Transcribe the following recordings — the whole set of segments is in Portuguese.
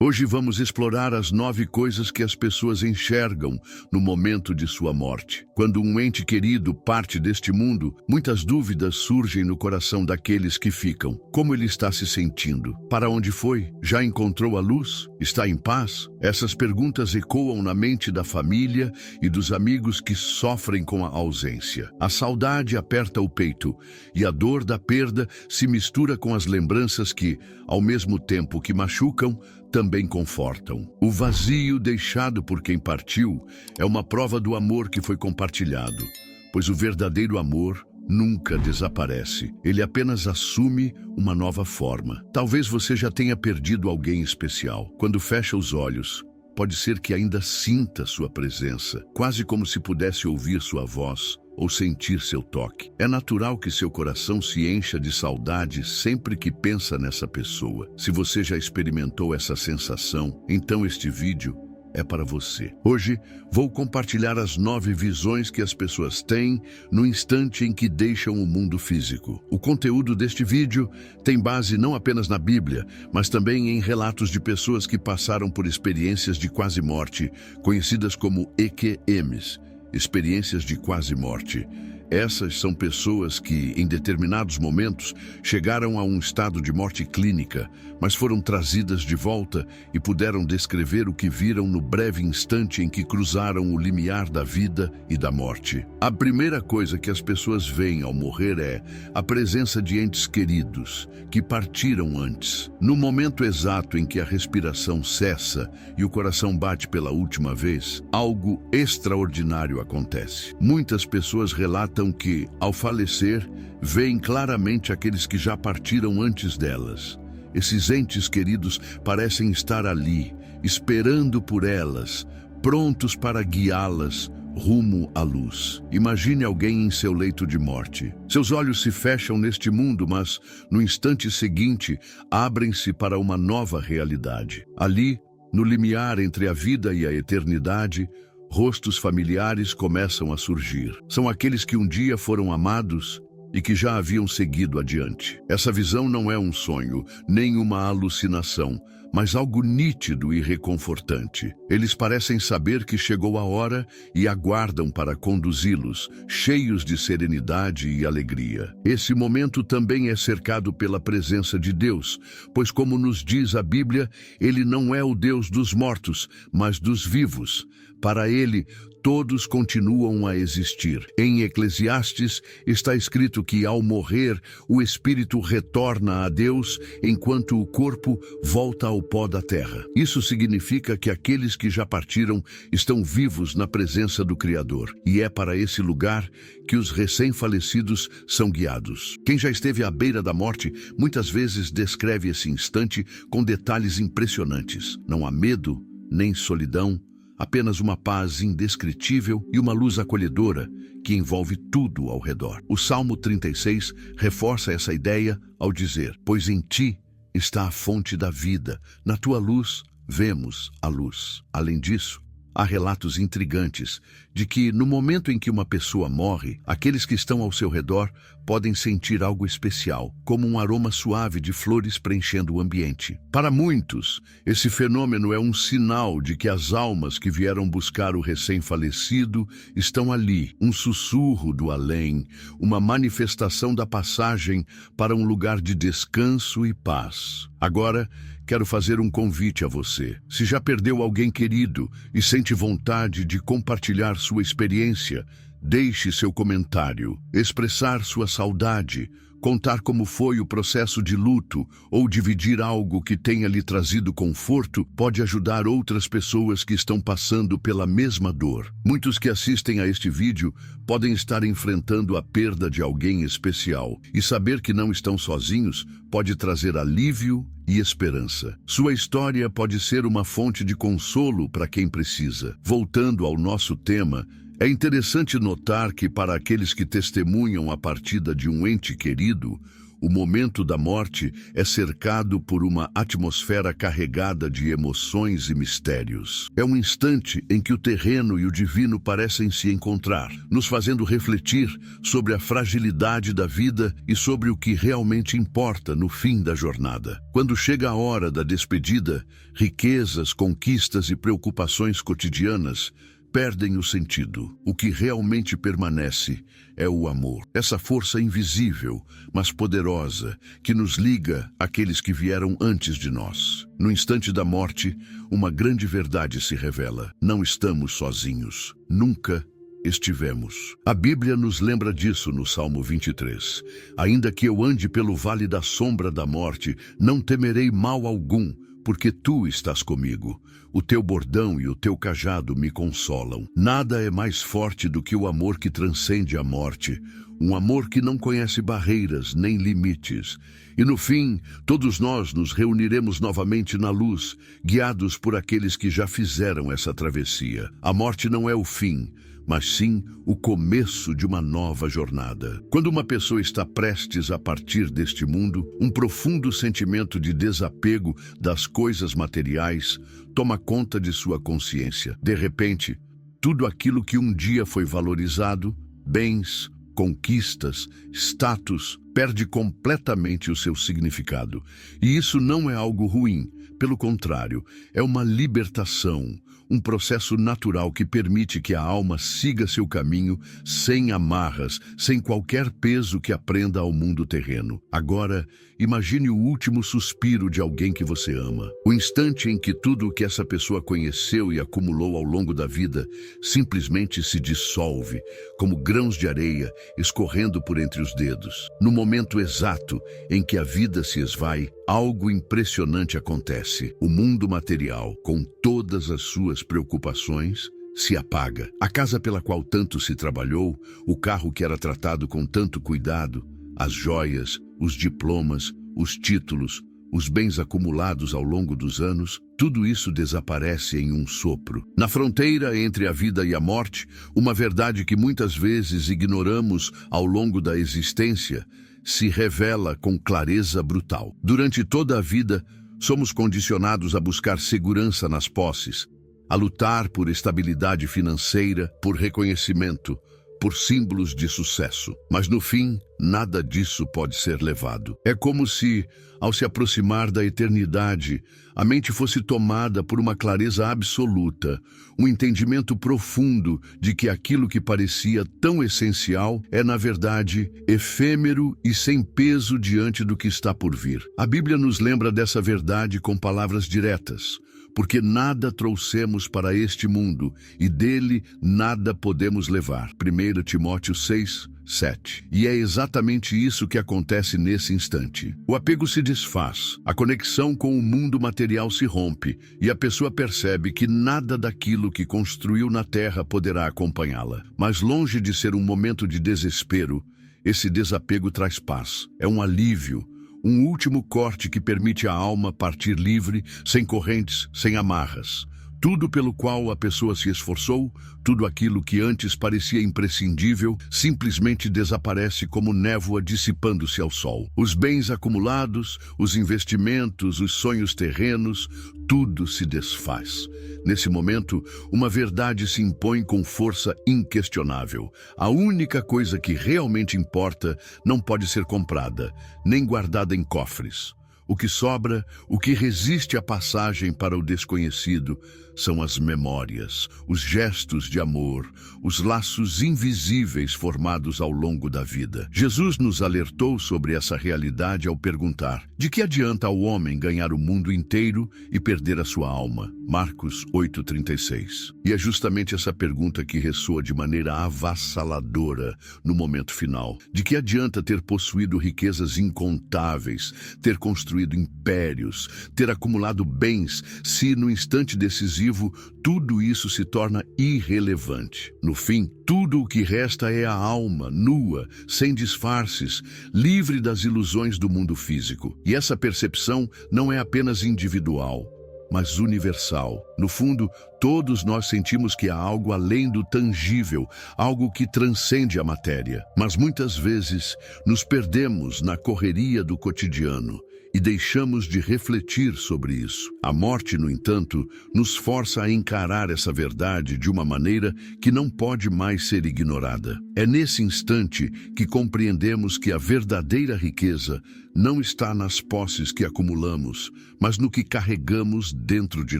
Hoje vamos explorar as 9 coisas que as pessoas enxergam no momento de sua morte. Quando um ente querido parte deste mundo, muitas dúvidas surgem no coração daqueles que ficam. Como ele está se sentindo? Para onde foi? Já encontrou a luz? Está em paz? Essas perguntas ecoam na mente da família e dos amigos que sofrem com a ausência. A saudade aperta o peito e a dor da perda se mistura com as lembranças que, ao mesmo tempo que machucam, também confortam. O vazio deixado por quem partiu é uma prova do amor que foi compartilhado, pois o verdadeiro amor nunca desaparece. Ele apenas assume uma nova forma. Talvez você já tenha perdido alguém especial. Quando fecha os olhos, pode ser que ainda sinta sua presença, quase como se pudesse ouvir sua voz ou sentir seu toque. É natural que seu coração se encha de saudade sempre que pensa nessa pessoa. Se você já experimentou essa sensação, então este vídeo é para você. Hoje, vou compartilhar as 9 visões que as pessoas têm no instante em que deixam o mundo físico. O conteúdo deste vídeo tem base não apenas na Bíblia, mas também em relatos de pessoas que passaram por experiências de quase morte, conhecidas como EQMs, experiências de quase morte. Essas são pessoas que, em determinados momentos, chegaram a um estado de morte clínica, mas foram trazidas de volta e puderam descrever o que viram no breve instante em que cruzaram o limiar da vida e da morte. A primeira coisa que as pessoas veem ao morrer é a presença de entes queridos, que partiram antes. No momento exato em que a respiração cessa e o coração bate pela última vez, algo extraordinário acontece. Muitas pessoas relatam que, ao falecer, veem claramente aqueles que já partiram antes delas. Esses entes queridos parecem estar ali, esperando por elas, prontos para guiá-las rumo à luz. Imagine alguém em seu leito de morte. Seus olhos se fecham neste mundo, mas, no instante seguinte, abrem-se para uma nova realidade. Ali, no limiar entre a vida e a eternidade, rostos familiares começam a surgir. São aqueles que um dia foram amados e que já haviam seguido adiante. Essa visão não é um sonho, nem uma alucinação, mas algo nítido e reconfortante. Eles parecem saber que chegou a hora e aguardam para conduzi-los, cheios de serenidade e alegria. Esse momento também é cercado pela presença de Deus, pois, como nos diz a Bíblia, Ele não é o Deus dos mortos, mas dos vivos. Para Ele, todos continuam a existir. Em Eclesiastes está escrito que, ao morrer, o espírito retorna a Deus, enquanto o corpo volta ao pó da terra. Isso significa que aqueles que já partiram estão vivos na presença do Criador, e é para esse lugar que os recém-falecidos são guiados. Quem já esteve à beira da morte muitas vezes descreve esse instante com detalhes impressionantes. Não há medo, nem solidão, apenas uma paz indescritível e uma luz acolhedora que envolve tudo ao redor. O Salmo 36 reforça essa ideia ao dizer: "Pois em ti está a fonte da vida, na tua luz vemos a luz." Além disso, há relatos intrigantes de que, no momento em que uma pessoa morre, aqueles que estão ao seu redor podem sentir algo especial, como um aroma suave de flores preenchendo o ambiente. Para muitos, esse fenômeno é um sinal de que as almas que vieram buscar o recém-falecido estão ali, um sussurro do além, uma manifestação da passagem para um lugar de descanso e paz. Agora, quero fazer um convite a você. Se já perdeu alguém querido e sente vontade de compartilhar sua experiência, deixe seu comentário. Expressar sua saudade, contar como foi o processo de luto ou dividir algo que tenha lhe trazido conforto pode ajudar outras pessoas que estão passando pela mesma dor. Muitos que assistem a este vídeo podem estar enfrentando a perda de alguém especial, e saber que não estão sozinhos pode trazer alívio e esperança. Sua história pode ser uma fonte de consolo para quem precisa. Voltando ao nosso tema, é interessante notar que, para aqueles que testemunham a partida de um ente querido, O momento da morte é cercado por uma atmosfera carregada de emoções e mistérios. É um instante em que o terreno e o divino parecem se encontrar, nos fazendo refletir sobre a fragilidade da vida e sobre o que realmente importa no fim da jornada. Quando chega a hora da despedida, riquezas, conquistas e preocupações cotidianas perdem o sentido. O que realmente permanece é o amor. Essa força invisível, mas poderosa, que nos liga àqueles que vieram antes de nós. No instante da morte, uma grande verdade se revela. Não estamos sozinhos. Nunca estivemos. A Bíblia nos lembra disso no Salmo 23. Ainda que eu ande pelo vale da sombra da morte, não temerei mal algum, porque tu estás comigo. O teu bordão e o teu cajado me consolam. Nada é mais forte do que o amor que transcende a morte, um amor que não conhece barreiras nem limites. E no fim, todos nós nos reuniremos novamente na luz, guiados por aqueles que já fizeram essa travessia. A morte não é o fim, mas sim o começo de uma nova jornada. Quando uma pessoa está prestes a partir deste mundo, um profundo sentimento de desapego das coisas materiais toma conta de sua consciência. De repente, tudo aquilo que um dia foi valorizado, bens, conquistas, status, perde completamente o seu significado. E isso não é algo ruim, pelo contrário, é uma libertação, um processo natural que permite que a alma siga seu caminho sem amarras, sem qualquer peso que a prenda ao mundo terreno. Agora, imagine o último suspiro de alguém que você ama. O instante em que tudo o que essa pessoa conheceu e acumulou ao longo da vida simplesmente se dissolve, como grãos de areia escorrendo por entre os dedos. No momento exato em que a vida se esvai, algo impressionante acontece. O mundo material, com todas as suas preocupações, se apaga. A casa pela qual tanto se trabalhou, o carro que era tratado com tanto cuidado, as joias, os diplomas, os títulos, os bens acumulados ao longo dos anos, tudo isso desaparece em um sopro. Na fronteira entre a vida e a morte, uma verdade que muitas vezes ignoramos ao longo da existência se revela com clareza brutal. Durante toda a vida, somos condicionados a buscar segurança nas posses, a lutar por estabilidade financeira, por reconhecimento, por símbolos de sucesso. Mas no fim, nada disso pode ser levado. É como se, ao se aproximar da eternidade, a mente fosse tomada por uma clareza absoluta, um entendimento profundo de que aquilo que parecia tão essencial é, na verdade, efêmero e sem peso diante do que está por vir. A Bíblia nos lembra dessa verdade com palavras diretas. Porque nada trouxemos para este mundo, e dele nada podemos levar. 1 Timóteo 6, 7. E é exatamente isso que acontece nesse instante. O apego se desfaz, a conexão com o mundo material se rompe, e a pessoa percebe que nada daquilo que construiu na terra poderá acompanhá-la. Mas longe de ser um momento de desespero, esse desapego traz paz. É um alívio, um último corte que permite à alma partir livre, sem correntes, sem amarras. Tudo pelo qual a pessoa se esforçou, tudo aquilo que antes parecia imprescindível, simplesmente desaparece como névoa dissipando-se ao sol. Os bens acumulados, os investimentos, os sonhos terrenos, tudo se desfaz. Nesse momento, uma verdade se impõe com força inquestionável. A única coisa que realmente importa não pode ser comprada, nem guardada em cofres. O que sobra, o que resiste à passagem para o desconhecido, são as memórias, os gestos de amor, os laços invisíveis formados ao longo da vida. Jesus nos alertou sobre essa realidade ao perguntar: de que adianta ao homem ganhar o mundo inteiro e perder a sua alma? Marcos 8,36. E é justamente essa pergunta que ressoa de maneira avassaladora no momento final. De que adianta ter possuído riquezas incontáveis, ter construído impérios, ter acumulado bens, se no instante decisivo tudo isso se torna irrelevante? No fim, tudo o que resta é a alma, nua, sem disfarces, livre das ilusões do mundo físico. E essa percepção não é apenas individual, mas universal. No fundo, todos nós sentimos que há algo além do tangível, algo que transcende a matéria. Mas muitas vezes nos perdemos na correria do cotidiano e deixamos de refletir sobre isso. A morte, no entanto, nos força a encarar essa verdade de uma maneira que não pode mais ser ignorada. É nesse instante que compreendemos que a verdadeira riqueza não está nas posses que acumulamos, mas no que carregamos dentro de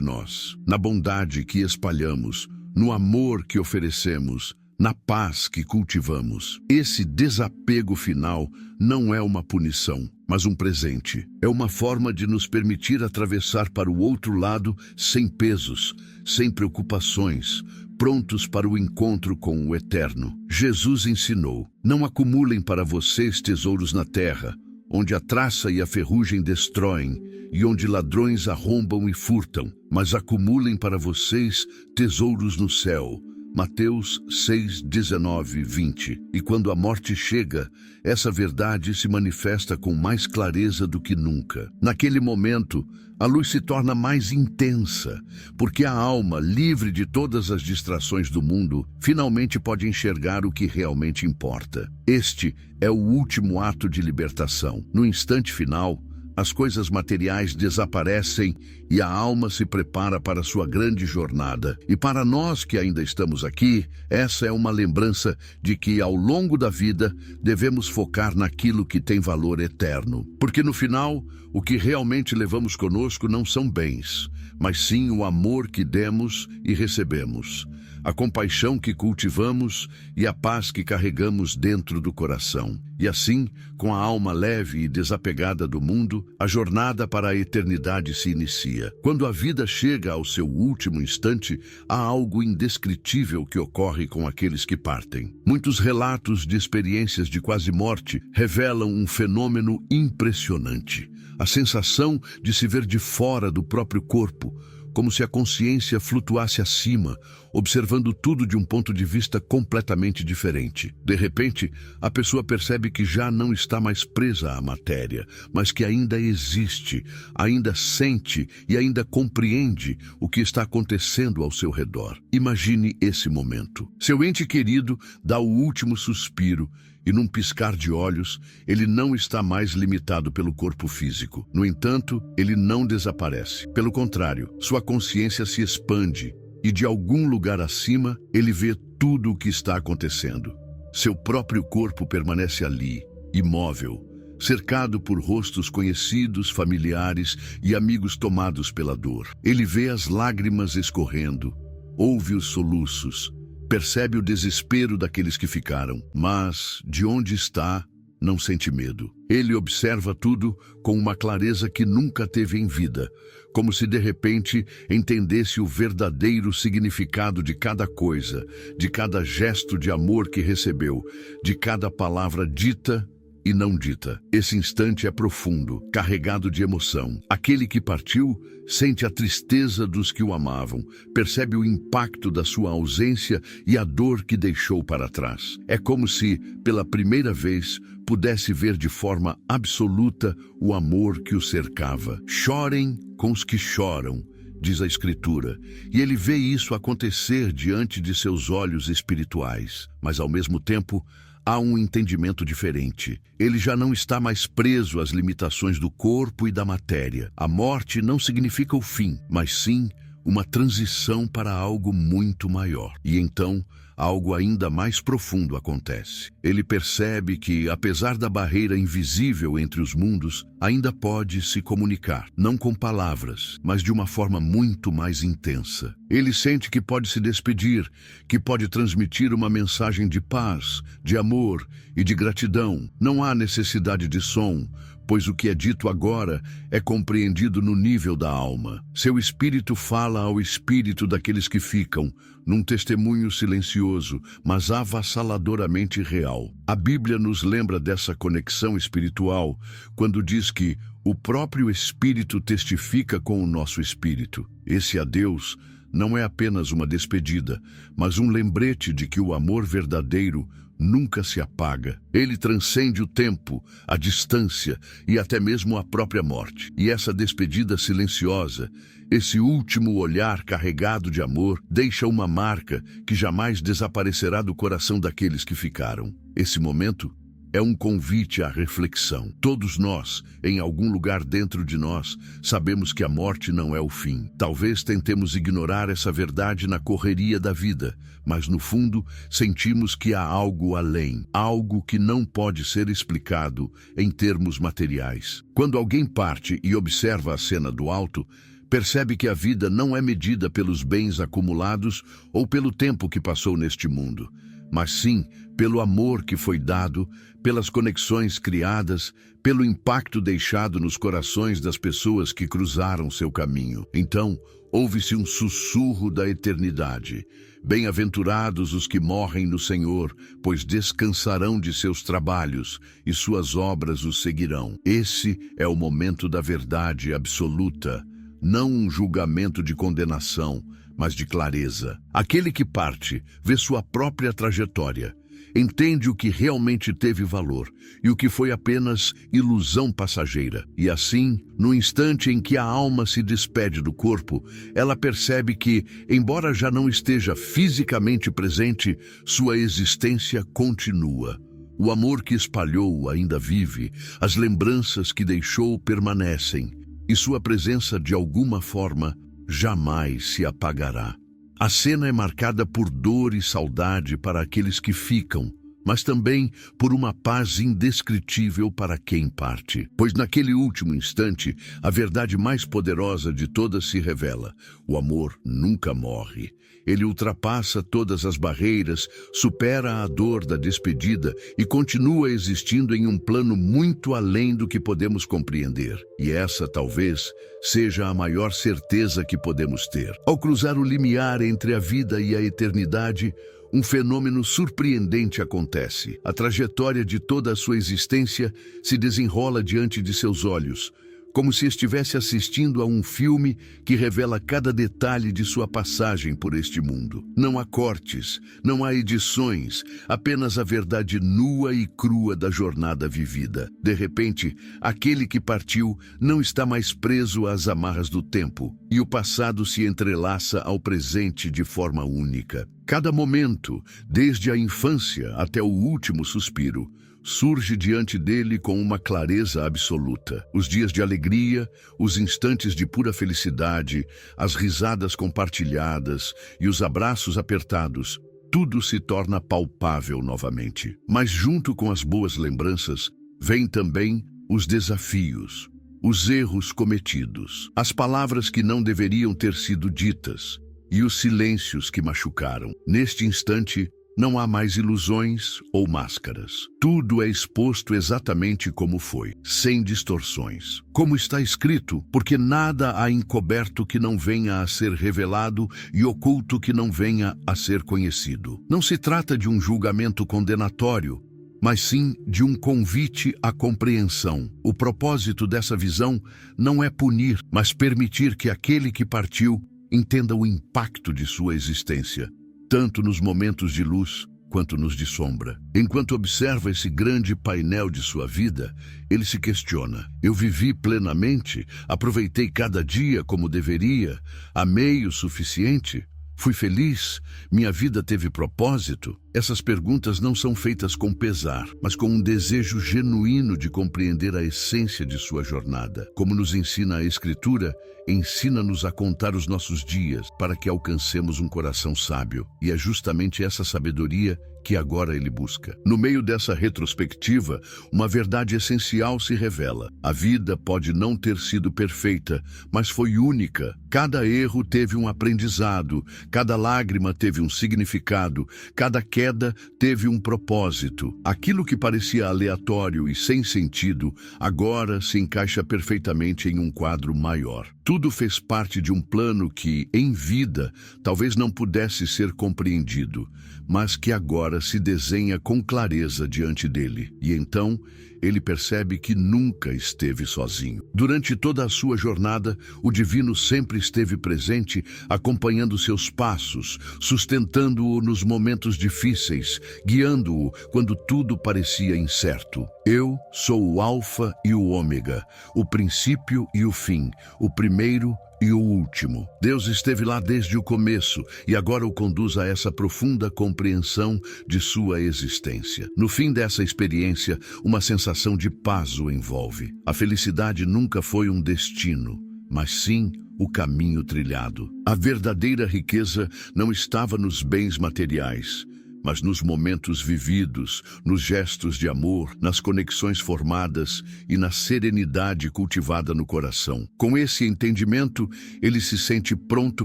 nós, na bondade que espalhamos, no amor que oferecemos, na paz que cultivamos. Esse desapego final não é uma punição, mas um presente. É uma forma de nos permitir atravessar para o outro lado sem pesos, sem preocupações, prontos para o encontro com o Eterno. Jesus ensinou: não acumulem para vocês tesouros na terra, onde a traça e a ferrugem destroem, e onde ladrões arrombam e furtam, mas acumulem para vocês tesouros no céu. Mateus 6, 19, 20. E quando a morte chega, essa verdade se manifesta com mais clareza do que nunca. Naquele momento, a luz se torna mais intensa, porque a alma, livre de todas as distrações do mundo, finalmente pode enxergar o que realmente importa. Este é o último ato de libertação. No instante final, as coisas materiais desaparecem e a alma se prepara para sua grande jornada. E para nós que ainda estamos aqui, essa é uma lembrança de que, ao longo da vida, devemos focar naquilo que tem valor eterno. Porque no final, o que realmente levamos conosco não são bens, mas sim o amor que demos e recebemos, a compaixão que cultivamos e a paz que carregamos dentro do coração. E assim, com a alma leve e desapegada do mundo, a jornada para a eternidade se inicia. Quando a vida chega ao seu último instante, há algo indescritível que ocorre com aqueles que partem. Muitos relatos de experiências de quase morte revelam um fenômeno impressionante: a sensação de se ver de fora do próprio corpo, como se a consciência flutuasse acima, observando tudo de um ponto de vista completamente diferente. De repente, a pessoa percebe que já não está mais presa à matéria, mas que ainda existe, ainda sente e ainda compreende o que está acontecendo ao seu redor. Imagine esse momento. Seu ente querido dá o último suspiro, e num piscar de olhos, ele não está mais limitado pelo corpo físico. No entanto, ele não desaparece. Pelo contrário, sua consciência se expande e de algum lugar acima, ele vê tudo o que está acontecendo. Seu próprio corpo permanece ali, imóvel, cercado por rostos conhecidos, familiares e amigos tomados pela dor. Ele vê as lágrimas escorrendo, ouve os soluços, percebe o desespero daqueles que ficaram, mas, de onde está, não sente medo. Ele observa tudo com uma clareza que nunca teve em vida, como se de repente entendesse o verdadeiro significado de cada coisa, de cada gesto de amor que recebeu, de cada palavra dita e não dita. Esse instante é profundo, carregado de emoção. Aquele que partiu sente a tristeza dos que o amavam, percebe o impacto da sua ausência e a dor que deixou para trás. É como se, pela primeira vez, pudesse ver de forma absoluta o amor que o cercava. Chorem com os que choram, diz a Escritura, e ele vê isso acontecer diante de seus olhos espirituais, mas ao mesmo tempo, há um entendimento diferente. Ele já não está mais preso às limitações do corpo e da matéria. A morte não significa o fim, mas sim uma transição para algo muito maior. E então, algo ainda mais profundo acontece. Ele percebe que, apesar da barreira invisível entre os mundos, ainda pode se comunicar, não com palavras, mas de uma forma muito mais intensa. Ele sente que pode se despedir, que pode transmitir uma mensagem de paz, de amor e de gratidão. Não há necessidade de som, pois o que é dito agora é compreendido no nível da alma. Seu espírito fala ao espírito daqueles que ficam, num testemunho silencioso, mas avassaladoramente real. A Bíblia nos lembra dessa conexão espiritual quando diz que o próprio Espírito testifica com o nosso espírito. Esse adeus não é apenas uma despedida, mas um lembrete de que o amor verdadeiro nunca se apaga. Ele transcende o tempo, a distância e até mesmo a própria morte. E essa despedida silenciosa, esse último olhar carregado de amor, deixa uma marca que jamais desaparecerá do coração daqueles que ficaram. Esse momento é um convite à reflexão. Todos nós, em algum lugar dentro de nós, sabemos que a morte não é o fim. Talvez tentemos ignorar essa verdade na correria da vida, mas no fundo sentimos que há algo além, algo que não pode ser explicado em termos materiais. Quando alguém parte e observa a cena do alto, percebe que a vida não é medida pelos bens acumulados ou pelo tempo que passou neste mundo, mas sim pelo amor que foi dado, pelas conexões criadas, pelo impacto deixado nos corações das pessoas que cruzaram seu caminho. Então, ouve-se um sussurro da eternidade. Bem-aventurados os que morrem no Senhor, pois descansarão de seus trabalhos e suas obras os seguirão. Esse é o momento da verdade absoluta, não um julgamento de condenação, mas de clareza. Aquele que parte vê sua própria trajetória, entende o que realmente teve valor e o que foi apenas ilusão passageira. E assim, no instante em que a alma se despede do corpo, ela percebe que, embora já não esteja fisicamente presente, sua existência continua. O amor que espalhou ainda vive, as lembranças que deixou permanecem, e sua presença, de alguma forma, jamais se apagará. A cena é marcada por dor e saudade para aqueles que ficam, mas também por uma paz indescritível para quem parte. Pois naquele último instante, a verdade mais poderosa de todas se revela. O amor nunca morre. Ele ultrapassa todas as barreiras, supera a dor da despedida e continua existindo em um plano muito além do que podemos compreender. E essa, talvez, seja a maior certeza que podemos ter. Ao cruzar o limiar entre a vida e a eternidade, um fenômeno surpreendente acontece. A trajetória de toda a sua existência se desenrola diante de seus olhos, como se estivesse assistindo a um filme que revela cada detalhe de sua passagem por este mundo. Não há cortes, não há edições, apenas a verdade nua e crua da jornada vivida. De repente, aquele que partiu não está mais preso às amarras do tempo, e o passado se entrelaça ao presente de forma única. Cada momento, desde a infância até o último suspiro, surge diante dele com uma clareza absoluta. Os dias de alegria, os instantes de pura felicidade, as risadas compartilhadas e os abraços apertados, tudo se torna palpável novamente. Mas junto com as boas lembranças, vêm também os desafios, os erros cometidos, as palavras que não deveriam ter sido ditas e os silêncios que machucaram. Neste instante, não há mais ilusões ou máscaras. Tudo é exposto exatamente como foi, sem distorções. Como está escrito, porque nada há encoberto que não venha a ser revelado e oculto que não venha a ser conhecido. Não se trata de um julgamento condenatório, mas sim de um convite à compreensão. O propósito dessa visão não é punir, mas permitir que aquele que partiu entenda o impacto de sua existência, tanto nos momentos de luz quanto nos de sombra. Enquanto observa esse grande painel de sua vida, ele se questiona: eu vivi plenamente? Aproveitei cada dia como deveria? Amei o suficiente? Fui feliz? Minha vida teve propósito? Essas perguntas não são feitas com pesar, mas com um desejo genuíno de compreender a essência de sua jornada. Como nos ensina a Escritura, ensina-nos a contar os nossos dias para que alcancemos um coração sábio. E é justamente essa sabedoria que agora ele busca. No meio dessa retrospectiva, uma verdade essencial se revela. A vida pode não ter sido perfeita, mas foi única. Cada erro teve um aprendizado, cada lágrima teve um significado, cada queda teve um propósito. Aquilo que parecia aleatório e sem sentido, agora se encaixa perfeitamente em um quadro maior. Tudo fez parte de um plano que, em vida, talvez não pudesse ser compreendido, mas que agora se desenha com clareza diante dele. E então, ele percebe que nunca esteve sozinho. Durante toda a sua jornada, o divino sempre esteve presente, acompanhando seus passos, sustentando-o nos momentos difíceis, guiando-o quando tudo parecia incerto. Eu sou o Alfa e o Ômega, o princípio e o fim, o primeiro e o último. Deus esteve lá desde o começo e agora o conduz a essa profunda compreensão de sua existência. No fim dessa experiência, uma sensação de paz o envolve. A felicidade nunca foi um destino, mas sim o caminho trilhado. A verdadeira riqueza não estava nos bens materiais, mas nos momentos vividos, nos gestos de amor, nas conexões formadas e na serenidade cultivada no coração. Com esse entendimento, ele se sente pronto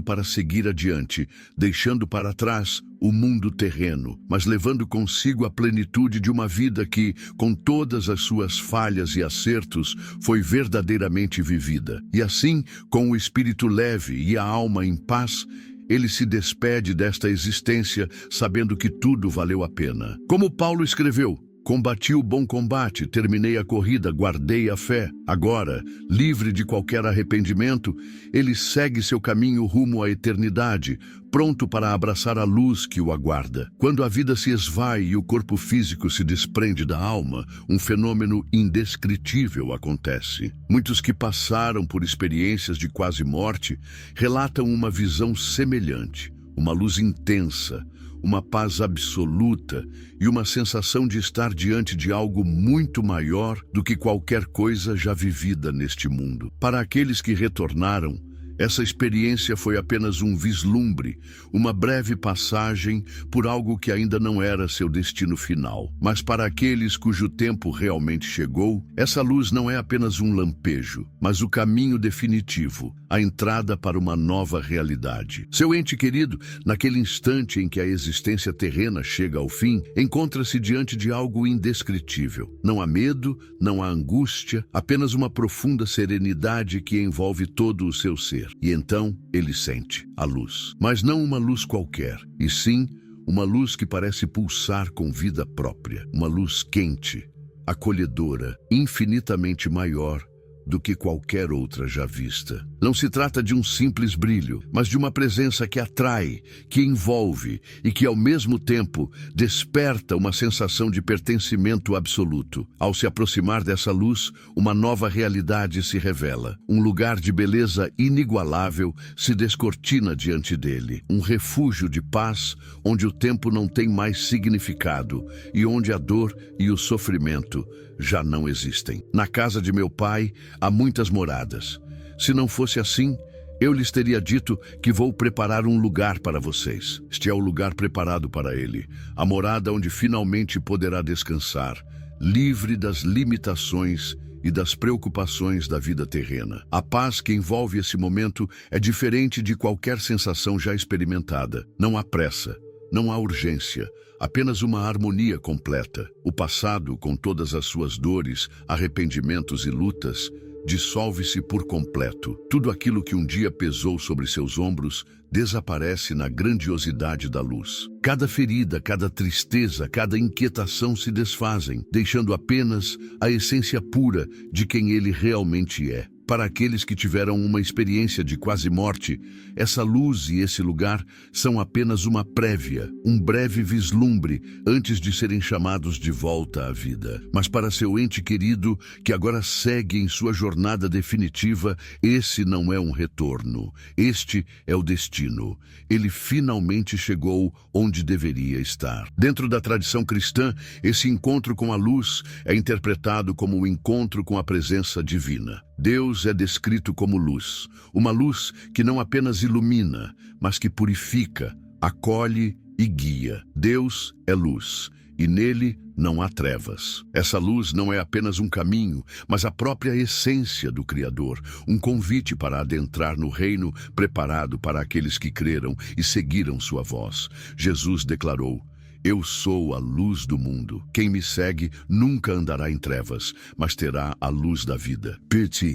para seguir adiante, deixando para trás o mundo terreno, mas levando consigo a plenitude de uma vida que, com todas as suas falhas e acertos, foi verdadeiramente vivida. E assim, com o espírito leve e a alma em paz, ele se despede desta existência sabendo que tudo valeu a pena. Como Paulo escreveu: combati o bom combate, terminei a corrida, guardei a fé. Agora, livre de qualquer arrependimento, ele segue seu caminho rumo à eternidade, pronto para abraçar a luz que o aguarda. Quando a vida se esvai e o corpo físico se desprende da alma, um fenômeno indescritível acontece. Muitos que passaram por experiências de quase morte relatam uma visão semelhante, uma luz intensa, uma paz absoluta e uma sensação de estar diante de algo muito maior do que qualquer coisa já vivida neste mundo. Para aqueles que retornaram, essa experiência foi apenas um vislumbre, uma breve passagem por algo que ainda não era seu destino final. Mas para aqueles cujo tempo realmente chegou, essa luz não é apenas um lampejo, mas o caminho definitivo, a entrada para uma nova realidade. Seu ente querido, naquele instante em que a existência terrena chega ao fim, encontra-se diante de algo indescritível. Não há medo, não há angústia, apenas uma profunda serenidade que envolve todo o seu ser. E então ele sente a luz. Mas não uma luz qualquer, e sim uma luz que parece pulsar com vida própria. Uma luz quente, acolhedora, infinitamente maior do que qualquer outra já vista. Não se trata de um simples brilho, mas de uma presença que atrai, que envolve e que, ao mesmo tempo, desperta uma sensação de pertencimento absoluto. Ao se aproximar dessa luz, uma nova realidade se revela. Um lugar de beleza inigualável se descortina diante dele. Um refúgio de paz, onde o tempo não tem mais significado e onde a dor e o sofrimento já não existem. Na casa de meu pai há muitas moradas. Se não fosse assim, eu lhes teria dito que vou preparar um lugar para vocês. Este é o lugar preparado para ele, a morada onde finalmente poderá descansar, livre das limitações e das preocupações da vida terrena. A paz que envolve esse momento é diferente de qualquer sensação já experimentada. Não há pressa, não há urgência, apenas uma harmonia completa. O passado, com todas as suas dores, arrependimentos e lutas, dissolve-se por completo. Tudo aquilo que um dia pesou sobre seus ombros desaparece na grandiosidade da luz. Cada ferida, cada tristeza, cada inquietação se desfazem, deixando apenas a essência pura de quem ele realmente é. Para aqueles que tiveram uma experiência de quase morte, essa luz e esse lugar são apenas uma prévia, um breve vislumbre antes de serem chamados de volta à vida. Mas para seu ente querido, que agora segue em sua jornada definitiva, esse não é um retorno, este é o destino. Ele finalmente chegou onde deveria estar. Dentro da tradição cristã, esse encontro com a luz é interpretado como o encontro com a presença divina. Deus é descrito como luz, uma luz que não apenas ilumina, mas que purifica, acolhe e guia. Deus é luz, e nele não há trevas. Essa luz não é apenas um caminho, mas a própria essência do Criador, um convite para adentrar no reino preparado para aqueles que creram e seguiram sua voz. Jesus declarou: eu sou a luz do mundo. Quem me segue nunca andará em trevas, mas terá a luz da vida.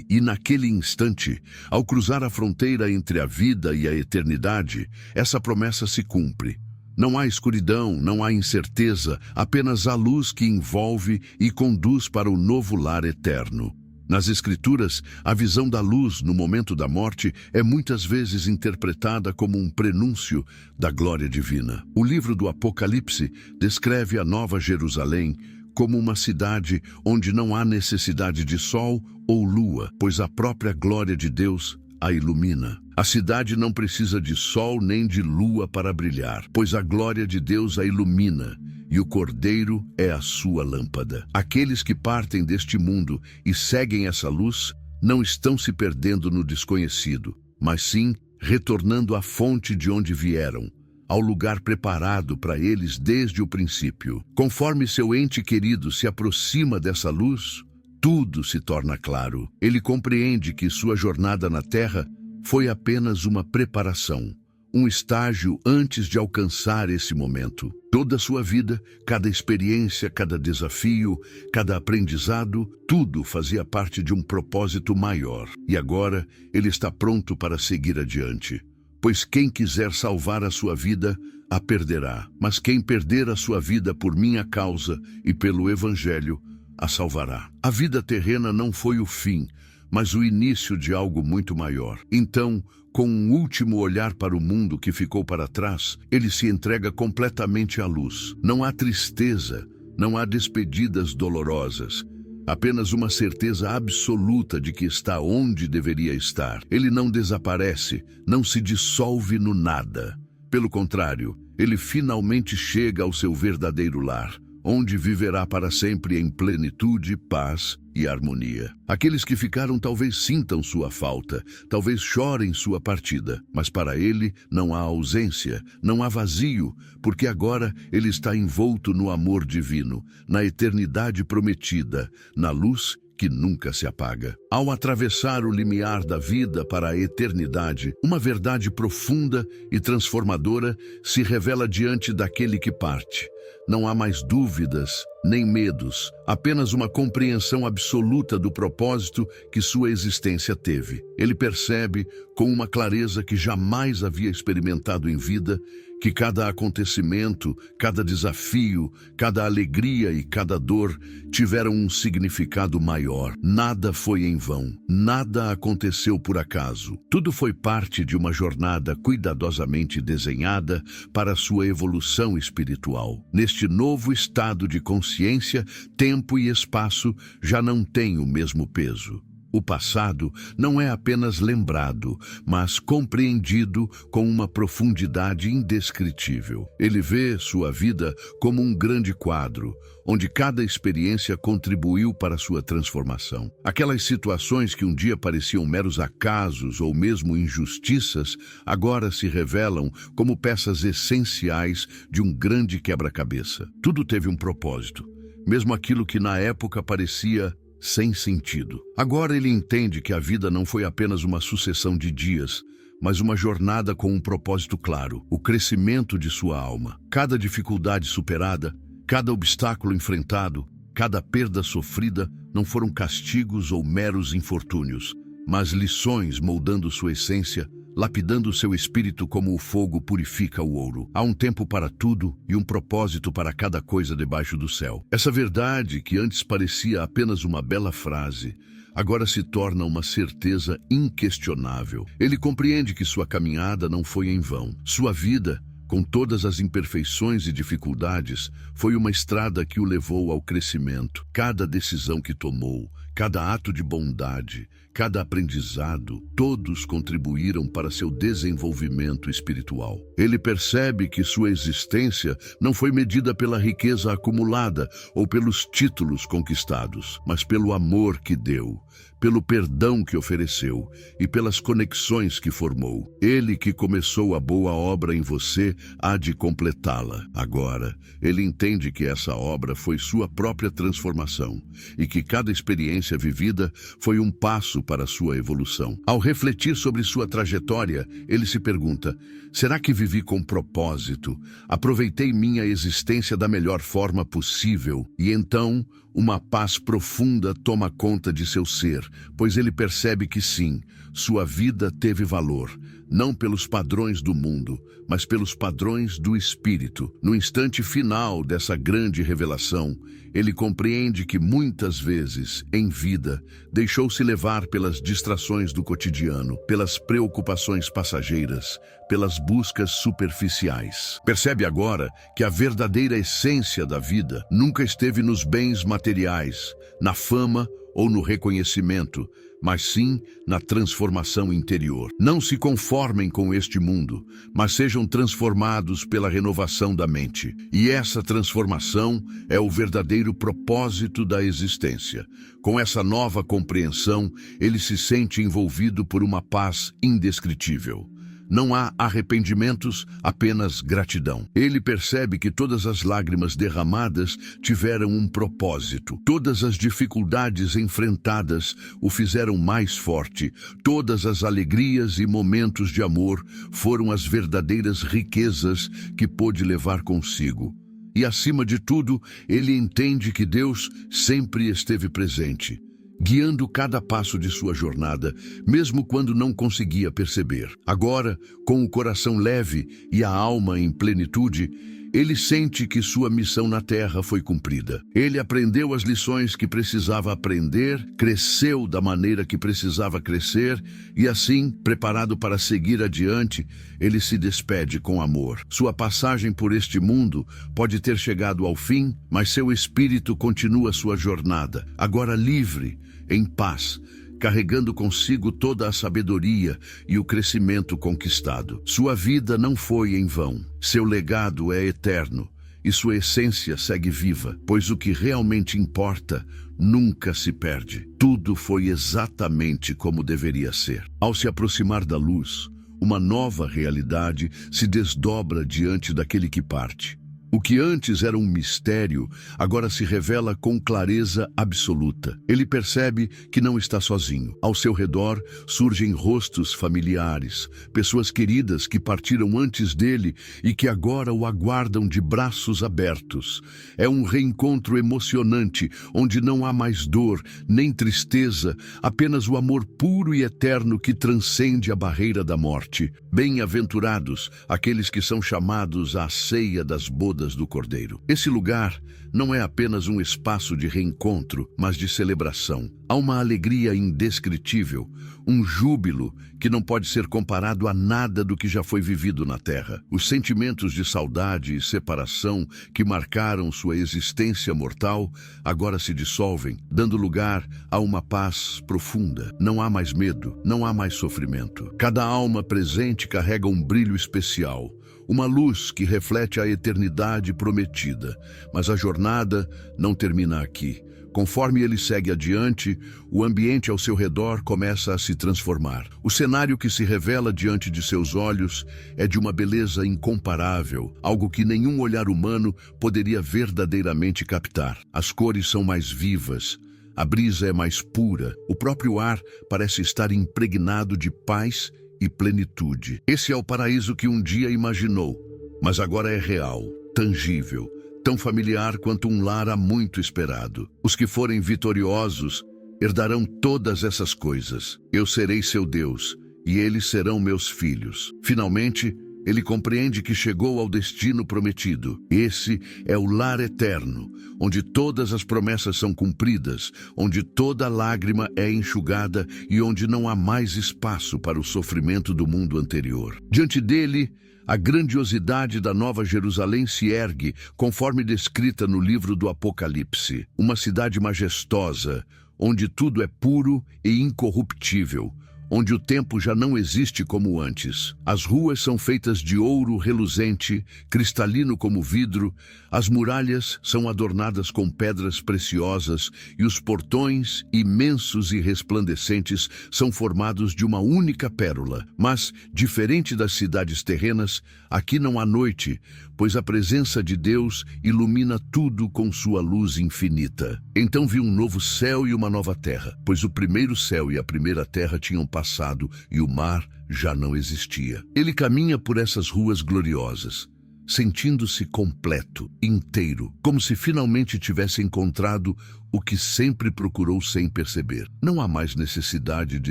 E naquele instante, ao cruzar a fronteira entre a vida e a eternidade, essa promessa se cumpre. Não há escuridão, não há incerteza, apenas a luz que envolve e conduz para o novo lar eterno. Nas Escrituras, a visão da luz no momento da morte é muitas vezes interpretada como um prenúncio da glória divina. O livro do Apocalipse descreve a Nova Jerusalém como uma cidade onde não há necessidade de sol ou lua, pois a própria glória de Deus a ilumina. A cidade não precisa de sol nem de lua para brilhar, pois a glória de Deus a ilumina e o Cordeiro é a sua lâmpada. Aqueles que partem deste mundo e seguem essa luz não estão se perdendo no desconhecido, mas sim retornando à fonte de onde vieram, ao lugar preparado para eles desde o princípio. Conforme seu ente querido se aproxima dessa luz, tudo se torna claro. Ele compreende que sua jornada na Terra foi apenas uma preparação, um estágio antes de alcançar esse momento. Toda a sua vida, cada experiência, cada desafio, cada aprendizado, tudo fazia parte de um propósito maior. E agora ele está pronto para seguir adiante. Pois quem quiser salvar a sua vida, a perderá. Mas quem perder a sua vida por minha causa e pelo Evangelho, a salvará. A vida terrena não foi o fim, mas o início de algo muito maior. Então, com um último olhar para o mundo que ficou para trás, ele se entrega completamente à luz. Não há tristeza, não há despedidas dolorosas, apenas uma certeza absoluta de que está onde deveria estar. Ele não desaparece, não se dissolve no nada. Pelo contrário, ele finalmente chega ao seu verdadeiro lar, onde viverá para sempre em plenitude, paz e harmonia. Aqueles que ficaram talvez sintam sua falta, talvez chorem sua partida, mas para ele não há ausência, não há vazio, porque agora ele está envolto no amor divino, na eternidade prometida, na luz que nunca se apaga. Ao atravessar o limiar da vida para a eternidade, uma verdade profunda e transformadora se revela diante daquele que parte. Não há mais dúvidas, nem medos, apenas uma compreensão absoluta do propósito que sua existência teve. Ele percebe, com uma clareza que jamais havia experimentado em vida, que cada acontecimento, cada desafio, cada alegria e cada dor tiveram um significado maior. Nada foi em vão, nada aconteceu por acaso. Tudo foi parte de uma jornada cuidadosamente desenhada para sua evolução espiritual. Neste novo estado de consciência, tempo e espaço já não têm o mesmo peso. O passado não é apenas lembrado, mas compreendido com uma profundidade indescritível. Ele vê sua vida como um grande quadro, onde cada experiência contribuiu para sua transformação. Aquelas situações que um dia pareciam meros acasos ou mesmo injustiças, agora se revelam como peças essenciais de um grande quebra-cabeça. Tudo teve um propósito, mesmo aquilo que na época parecia sem sentido. Agora ele entende que a vida não foi apenas uma sucessão de dias, mas uma jornada com um propósito claro, o crescimento de sua alma. Cada dificuldade superada, cada obstáculo enfrentado, cada perda sofrida não foram castigos ou meros infortúnios, mas lições moldando sua essência, lapidando seu espírito como o fogo purifica o ouro. Há um tempo para tudo e um propósito para cada coisa debaixo do céu. Essa verdade, que antes parecia apenas uma bela frase, agora se torna uma certeza inquestionável. Ele compreende que sua caminhada não foi em vão. Sua vida, com todas as imperfeições e dificuldades, foi uma estrada que o levou ao crescimento. Cada decisão que tomou, cada ato de bondade, cada aprendizado, todos contribuíram para seu desenvolvimento espiritual. Ele percebe que sua existência não foi medida pela riqueza acumulada ou pelos títulos conquistados, mas pelo amor que deu, pelo perdão que ofereceu e pelas conexões que formou. Ele que começou a boa obra em você há de completá-la. Agora, ele entende que essa obra foi sua própria transformação e que cada experiência vivida foi um passo para a sua evolução. Ao refletir sobre sua trajetória, ele se pergunta: será que vivi com propósito? Aproveitei minha existência da melhor forma possível? E então, Uma paz profunda toma conta de seu ser, pois ele percebe que sim, sua vida teve valor, não pelos padrões do mundo, mas pelos padrões do Espírito. No instante final dessa grande revelação, ele compreende que muitas vezes, em vida, deixou-se levar pelas distrações do cotidiano, pelas preocupações passageiras, pelas buscas superficiais. Percebe agora que a verdadeira essência da vida nunca esteve nos bens materiais, na fama ou no reconhecimento, mas sim na transformação interior. Não se conformem com este mundo, mas sejam transformados pela renovação da mente. E essa transformação é o verdadeiro propósito da existência. Com essa nova compreensão, ele se sente envolvido por uma paz indescritível. Não há arrependimentos, apenas gratidão. Ele percebe que todas as lágrimas derramadas tiveram um propósito. Todas as dificuldades enfrentadas o fizeram mais forte. Todas as alegrias e momentos de amor foram as verdadeiras riquezas que pôde levar consigo. E, acima de tudo, ele entende que Deus sempre esteve presente, guiando cada passo de sua jornada, mesmo quando não conseguia perceber. Agora, com o coração leve e a alma em plenitude, ele sente que sua missão na Terra foi cumprida. Ele aprendeu as lições que precisava aprender, cresceu da maneira que precisava crescer e, assim, preparado para seguir adiante, ele se despede com amor. Sua passagem por este mundo pode ter chegado ao fim, mas seu espírito continua sua jornada, agora livre, em paz, carregando consigo toda a sabedoria e o crescimento conquistado. Sua vida não foi em vão. Seu legado é eterno e sua essência segue viva, pois o que realmente importa nunca se perde. Tudo foi exatamente como deveria ser. Ao se aproximar da luz, uma nova realidade se desdobra diante daquele que parte. O que antes era um mistério, agora se revela com clareza absoluta. Ele percebe que não está sozinho. Ao seu redor surgem rostos familiares, pessoas queridas que partiram antes dele e que agora o aguardam de braços abertos. É um reencontro emocionante, onde não há mais dor, nem tristeza, apenas o amor puro e eterno que transcende a barreira da morte. Bem-aventurados aqueles que são chamados à ceia das bodas do Cordeiro. Esse lugar não é apenas um espaço de reencontro, mas de celebração. Há uma alegria indescritível, um júbilo que não pode ser comparado a nada do que já foi vivido na terra. Os sentimentos de saudade e separação que marcaram sua existência mortal agora se dissolvem, dando lugar a uma paz profunda. Não há mais medo, não há mais sofrimento. Cada alma presente carrega um brilho especial, uma luz que reflete a eternidade prometida. Mas a jornada não termina aqui. Conforme ele segue adiante, o ambiente ao seu redor começa a se transformar. O cenário que se revela diante de seus olhos é de uma beleza incomparável, algo que nenhum olhar humano poderia verdadeiramente captar. As cores são mais vivas, a brisa é mais pura, o próprio ar parece estar impregnado de paz e plenitude. Esse é o paraíso que um dia imaginou, mas agora é real, tangível, tão familiar quanto um lar há muito esperado. Os que forem vitoriosos herdarão todas essas coisas. Eu serei seu Deus, e eles serão meus filhos. Finalmente, ele compreende que chegou ao destino prometido. Esse é o lar eterno, onde todas as promessas são cumpridas, onde toda lágrima é enxugada e onde não há mais espaço para o sofrimento do mundo anterior. Diante dele, a grandiosidade da Nova Jerusalém se ergue, conforme descrita no livro do Apocalipse. Uma cidade majestosa, onde tudo é puro e incorruptível, onde o tempo já não existe como antes. As ruas são feitas de ouro reluzente, cristalino como vidro, as muralhas são adornadas com pedras preciosas e os portões, imensos e resplandecentes, são formados de uma única pérola. Mas, diferente das cidades terrenas, aqui não há noite, pois a presença de Deus ilumina tudo com sua luz infinita. Então vi um novo céu e uma nova terra, pois o primeiro céu e a primeira terra tinham passado e o mar já não existia. Ele caminha por essas ruas gloriosas, sentindo-se completo, inteiro, como se finalmente tivesse encontrado o que sempre procurou sem perceber. Não há mais necessidade de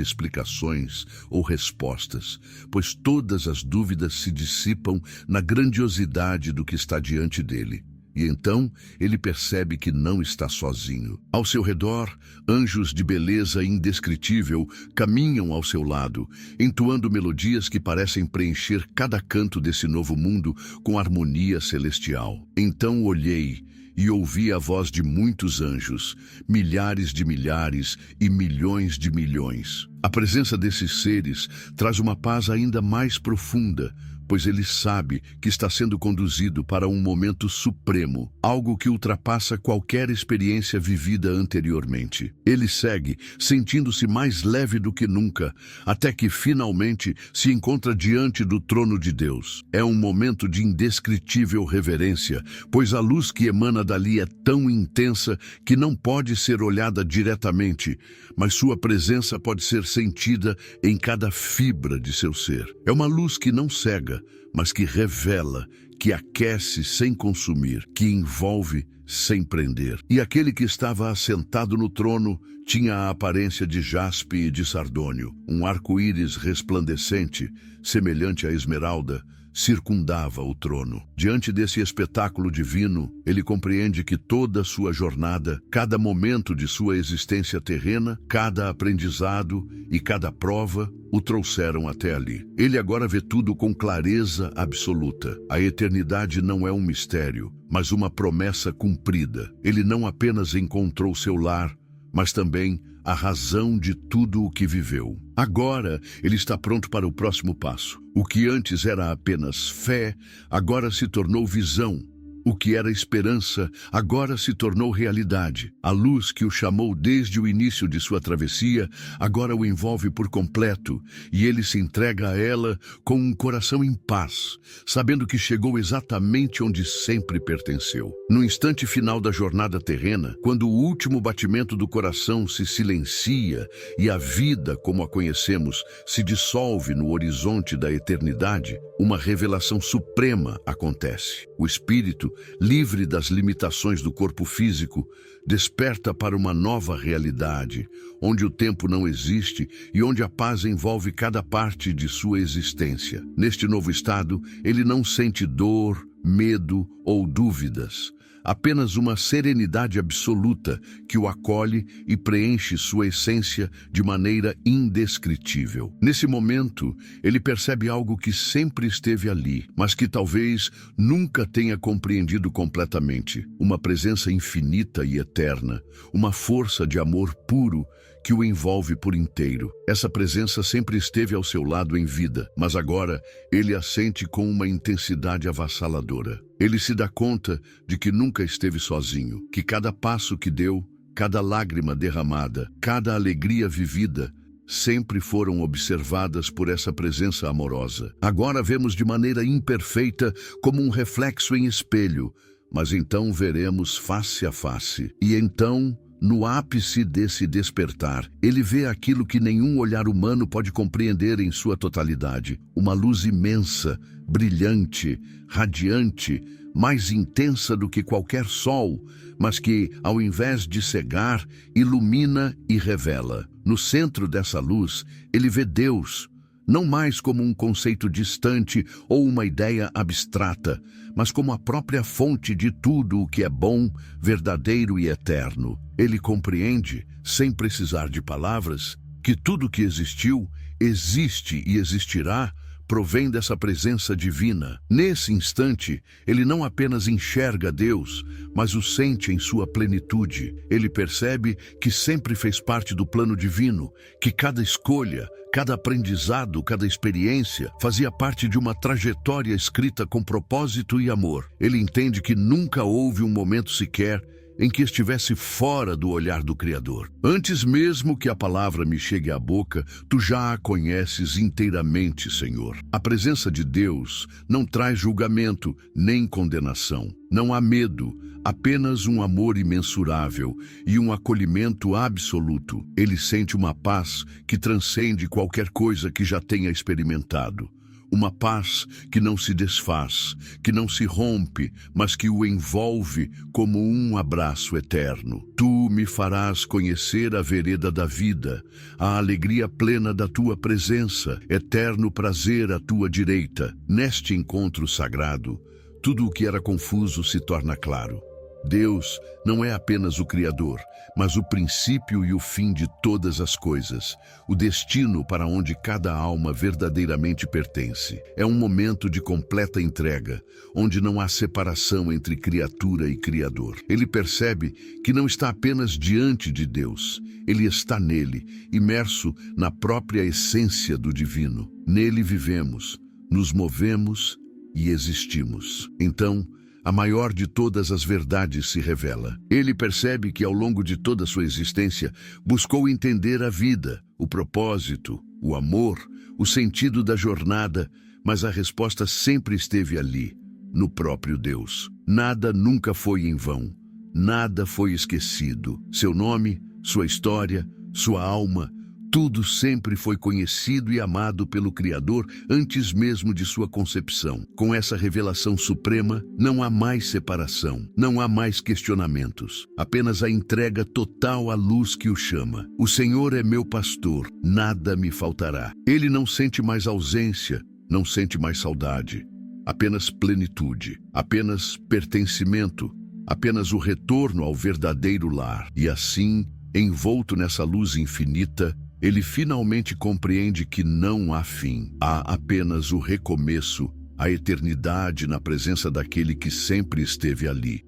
explicações ou respostas, pois todas as dúvidas se dissipam na grandiosidade do que está diante dele. E então ele percebe que não está sozinho. Ao seu redor, anjos de beleza indescritível caminham ao seu lado, entoando melodias que parecem preencher cada canto desse novo mundo com harmonia celestial. Então olhei e ouvi a voz de muitos anjos, milhares de milhares e milhões de milhões. A presença desses seres traz uma paz ainda mais profunda, pois ele sabe que está sendo conduzido para um momento supremo, algo que ultrapassa qualquer experiência vivida anteriormente. Ele segue, sentindo-se mais leve do que nunca, até que finalmente se encontra diante do trono de Deus. É um momento de indescritível reverência, pois a luz que emana dali é tão intensa que não pode ser olhada diretamente, mas sua presença pode ser sentida em cada fibra de seu ser. É uma luz que não cega, mas que revela, que aquece sem consumir, que envolve sem prender. E aquele que estava assentado no trono tinha a aparência de jaspe e de sardônio. Um arco-íris resplandecente, semelhante à esmeralda, circundava o trono. Diante desse espetáculo divino, ele compreende que toda a sua jornada, cada momento de sua existência terrena, cada aprendizado e cada prova o trouxeram até ali. Ele agora vê tudo com clareza absoluta. A eternidade não é um mistério, mas uma promessa cumprida. Ele não apenas encontrou seu lar, mas também a razão de tudo o que viveu. Agora, ele está pronto para o próximo passo. O que antes era apenas fé, agora se tornou visão. O que era esperança, agora se tornou realidade. A luz que o chamou desde o início de sua travessia, agora o envolve por completo, e ele se entrega a ela com um coração em paz, sabendo que chegou exatamente onde sempre pertenceu. No instante final da jornada terrena, quando o último batimento do coração se silencia e a vida, como a conhecemos, se dissolve no horizonte da eternidade, uma revelação suprema acontece. O espírito, livre das limitações do corpo físico, desperta para uma nova realidade, onde o tempo não existe e onde a paz envolve cada parte de sua existência. Neste novo estado, ele não sente dor, medo ou dúvidas. Apenas uma serenidade absoluta que o acolhe e preenche sua essência de maneira indescritível. Nesse momento, ele percebe algo que sempre esteve ali, mas que talvez nunca tenha compreendido completamente. Uma presença infinita e eterna, uma força de amor puro que o envolve por inteiro. Essa presença sempre esteve ao seu lado em vida, mas agora ele a sente com uma intensidade avassaladora. Ele se dá conta de que nunca esteve sozinho, que cada passo que deu, cada lágrima derramada, cada alegria vivida, sempre foram observadas por essa presença amorosa. Agora vemos de maneira imperfeita, como um reflexo em espelho, mas então veremos face a face. E então, no ápice desse despertar, ele vê aquilo que nenhum olhar humano pode compreender em sua totalidade. Uma luz imensa, brilhante, radiante, mais intensa do que qualquer sol, mas que, ao invés de cegar, ilumina e revela. No centro dessa luz, ele vê Deus, não mais como um conceito distante ou uma ideia abstrata, mas como a própria fonte de tudo o que é bom, verdadeiro e eterno. Ele compreende, sem precisar de palavras, que tudo o que existiu, existe e existirá, provém dessa presença divina. Nesse instante, ele não apenas enxerga Deus, mas o sente em sua plenitude. Ele percebe que sempre fez parte do plano divino, que cada escolha, cada aprendizado, cada experiência fazia parte de uma trajetória escrita com propósito e amor. Ele entende que nunca houve um momento sequer em que estivesse fora do olhar do Criador. Antes mesmo que a palavra me chegue à boca, tu já a conheces inteiramente, Senhor. A presença de Deus não traz julgamento nem condenação. Não há medo, apenas um amor imensurável e um acolhimento absoluto. Ele sente uma paz que transcende qualquer coisa que já tenha experimentado. uma paz que não se desfaz, que não se rompe, mas que o envolve como um abraço eterno. Tu me farás conhecer a vereda da vida, a alegria plena da tua presença, eterno prazer à tua direita. Neste encontro sagrado, tudo o que era confuso se torna claro. Deus não é apenas o Criador, mas o princípio e o fim de todas as coisas, o destino para onde cada alma verdadeiramente pertence. É um momento de completa entrega, onde não há separação entre criatura e Criador. Ele percebe que não está apenas diante de Deus, ele está nele, imerso na própria essência do divino. Nele vivemos, nos movemos e existimos. Então, a maior de todas as verdades se revela. Ele percebe que ao longo de toda sua existência buscou entender a vida, o propósito, o amor, o sentido da jornada, mas a resposta sempre esteve ali, no próprio Deus. Nada nunca foi em vão, nada foi esquecido. Seu nome, sua história, sua alma, tudo sempre foi conhecido e amado pelo Criador antes mesmo de sua concepção. Com essa revelação suprema, não há mais separação, não há mais questionamentos, apenas a entrega total à luz que o chama. O Senhor é meu pastor, nada me faltará. Ele não sente mais ausência, não sente mais saudade, apenas plenitude, apenas pertencimento, apenas o retorno ao verdadeiro lar. E assim, envolto nessa luz infinita, ele finalmente compreende que não há fim. Há apenas o recomeço, a eternidade na presença daquele que sempre esteve ali.